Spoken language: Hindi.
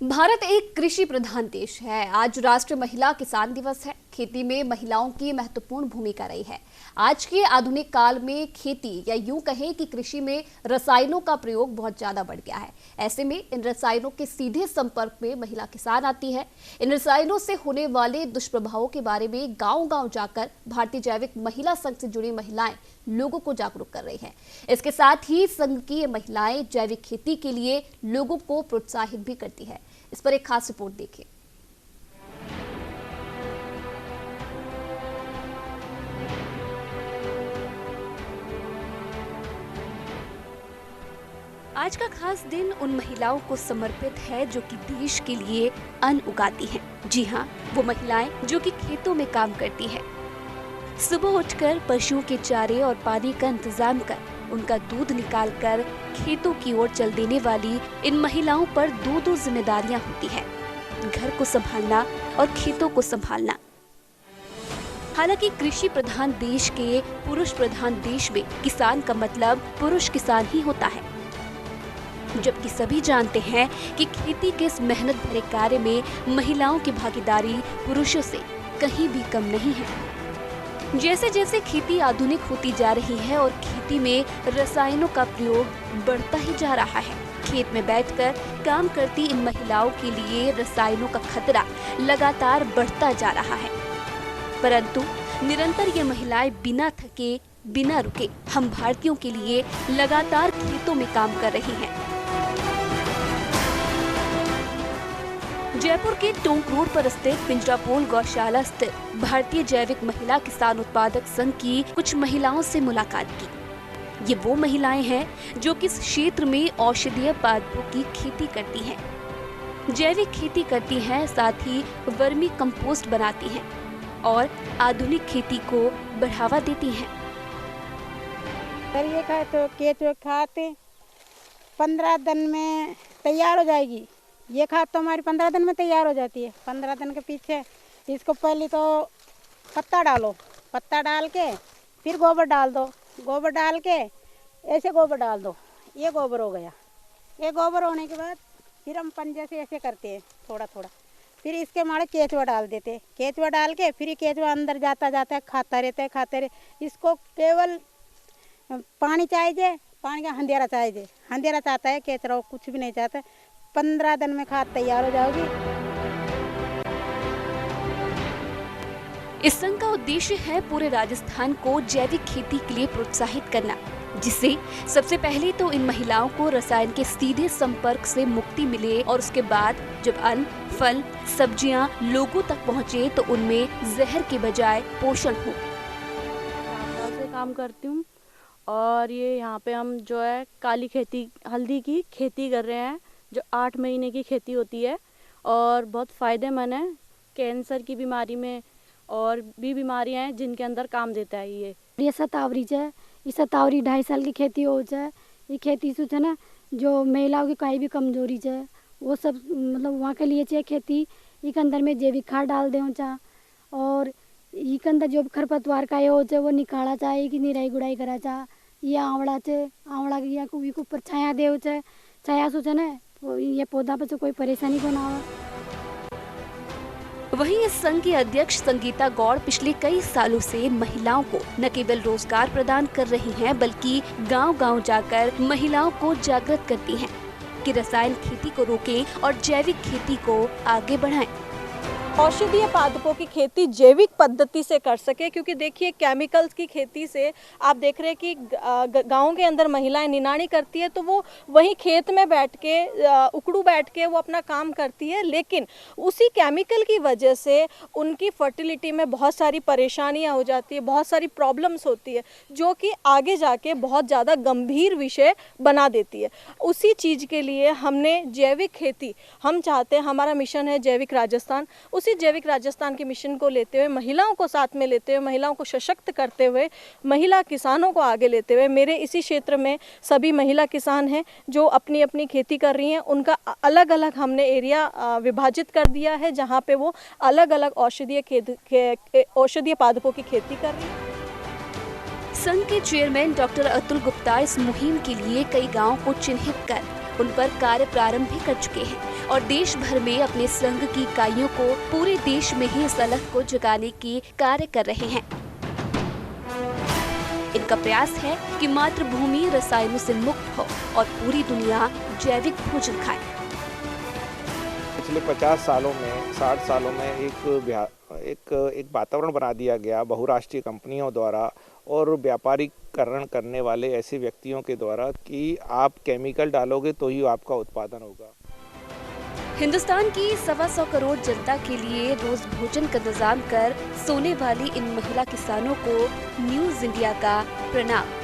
भारत एक कृषि प्रधान देश है। आज राष्ट्रीय महिला किसान दिवस है। खेती में महिलाओं की महत्वपूर्ण भूमिका रही है। आज के आधुनिक काल में खेती या यूं कहें कि कृषि में रसायनों का प्रयोग बहुत ज्यादा बढ़ गया है। ऐसे में इन रसायनों के सीधे संपर्क में महिला किसान आती है। इन रसायनों से होने वाले दुष्प्रभावों के बारे में गांव-गांव जाकर भारतीय जैविक महिला संघ से जुड़ी महिलाएं लोगों को जागरूक कर रही हैं। इसके साथ ही संघ की महिलाएं जैविक खेती के लिए लोगों को प्रोत्साहित भी करती है। इस पर एक खास रिपोर्ट देखिए। आज का खास दिन उन महिलाओं को समर्पित है जो कि देश के लिए अन्न उगाती हैं। जी हाँ, वो महिलाएं जो कि खेतों में काम करती हैं। सुबह उठकर पशुओं के चारे और पानी का इंतजाम कर उनका दूध निकालकर खेतों की ओर चल देने वाली इन महिलाओं पर दो जिम्मेदारियां होती हैं, घर को संभालना और खेतों को संभालना। हालांकि कृषि प्रधान देश के पुरुष प्रधान देश में किसान का मतलब पुरुष किसान ही होता है, जबकि सभी जानते हैं कि खेती के इस मेहनत भरे कार्य में महिलाओं की भागीदारी पुरुषों से कहीं भी कम नहीं है। जैसे जैसे खेती आधुनिक होती जा रही है और खेती में रसायनों का प्रयोग बढ़ता ही जा रहा है, खेत में बैठकर काम करती इन महिलाओं के लिए रसायनों का खतरा लगातार बढ़ता जा रहा है। परंतु निरंतर ये महिलाएं बिना थके, बिना रुके हम भारतीयों के लिए लगातार खेतों में काम कर रही हैं। जयपुर के टोंक रोड पर स्थित पिंजरापोल गौशाला स्थित भारतीय जैविक महिला किसान उत्पादक संघ की कुछ महिलाओं से मुलाकात की। ये वो महिलाएं हैं जो कि इस क्षेत्र में औषधीय पादपों की खेती करती हैं, जैविक खेती करती हैं, साथ ही वर्मी कंपोस्ट बनाती हैं और आधुनिक खेती को बढ़ावा देती हैं। ये खाए तो केचुआ खाते 15 दिन में तैयार हो जाएगी। ये खाद तो हमारी 15 दिन में तैयार हो जाती है। 15 दिन के पीछे इसको पहले तो पत्ता डालो, पत्ता डाल के फिर गोबर डाल दो, गोबर डाल के ऐसे गोबर डाल दो, ये गोबर हो गया। ये गोबर होने के बाद फिर हम पंजे से ऐसे करते हैं थोड़ा थोड़ा, फिर इसके मारे केचुआ डाल देते हैं। केचुआ डाल के फिर केचुआ अंदर जाता जाता है, खाता रहता है। इसको केवल पानी चाहिए, पानी का अंधेरा चाहिए। अंधेरा चाहता है, केचुआ कुछ भी नहीं चाहता। 15 दिन में खाद तैयार हो जाएगी। इस संघ का उद्देश्य है पूरे राजस्थान को जैविक खेती के लिए प्रोत्साहित करना, जिससे सबसे पहले तो इन महिलाओं को रसायन के सीधे संपर्क से मुक्ति मिले और उसके बाद जब अन्न, फल, सब्जियां लोगों तक पहुंचे तो उनमें जहर के बजाय पोषण हो। से काम करती हूँ और ये यहाँ पे हम जो है काली खेती, हल्दी की खेती कर रहे हैं, जो 8 महीने की खेती होती है और बहुत फ़ायदेमंद है कैंसर की बीमारी में और भी बीमारियां हैं जिनके अंदर काम देता है। ये शतावरी है, ये शतावरी 2.5 साल की खेती हो जाए। ये खेती से है ना, जो महिलाओं की कहीं भी कमजोरी है वो सब मतलब वहाँ के लिए चाहिए खेती। इसके अंदर में जैविक खाद डाल दें चाह और इसके अंदर जो खरपतवार का ये हो जाए वो निकाला चाहे कि निराई गुड़ाई करा चाह। ये आंवला के ऊपर छाया दे चाहे, छाया सोचा ना ये पौधा पर कोई परेशानी को ना हो। वहीं इस संघ की अध्यक्ष संगीता गौड़ पिछले कई सालों से महिलाओं को न केवल रोजगार प्रदान कर रही हैं, बल्कि गांव-गांव जाकर महिलाओं को जागृत करती हैं कि रसायन खेती को रोकें और जैविक खेती को आगे बढ़ाएं। औषधीय पादपों की खेती जैविक पद्धति से कर सके, क्योंकि देखिए केमिकल्स की खेती से आप देख रहे हैं कि गाँव के अंदर महिलाएं निनाणी करती है तो वो वहीं खेत में बैठ के उकड़ू बैठ के वो अपना काम करती है, लेकिन उसी केमिकल की वजह से उनकी फर्टिलिटी में बहुत सारी परेशानियां हो जाती है, बहुत सारी प्रॉब्लम्स होती है जो कि आगे जाके बहुत ज़्यादा गंभीर विषय बना देती है। उसी चीज़ के लिए हमने जैविक खेती, हम चाहते हैं, हमारा मिशन है जैविक राजस्थान, उसी जैविक राजस्थान के मिशन को लेते हुए, महिलाओं को साथ में लेते हुए, महिलाओं को सशक्त करते हुए, महिला किसानों को आगे लेते हुए, मेरे इसी क्षेत्र में सभी महिला किसान हैं जो अपनी अपनी खेती कर रही हैं। उनका अलग अलग हमने एरिया विभाजित कर दिया है जहां पे वो अलग अलग औषधीय पादपों की खेती कर रही हैं। संघ के चेयरमैन डॉक्टर अतुल गुप्ता इस मुहिम के लिए कई गाँव को चिन्हित कर उन पर कार्य प्रारंभ भी कर चुके हैं। और देश भर में अपने संघ की इकाइयों को पूरे देश में ही इस अलख को जगाने की कार्य कर रहे हैं। इनका प्रयास है कि मातृभूमि रसायनों से मुक्त हो और पूरी दुनिया जैविक भोजन खाए। पिछले 50 सालों में 60 सालों में एक वातावरण बना दिया गया बहुराष्ट्रीय कंपनियों द्वारा और व्यापारीकरण करने वाले ऐसे व्यक्तियों के द्वारा कि आप केमिकल डालोगे तो ही आपका उत्पादन होगा। हिंदुस्तान की 125 करोड़ जनता के लिए रोज भोजन का इंतजाम कर सोने वाली इन महिला किसानों को न्यूज इंडिया का प्रणाम।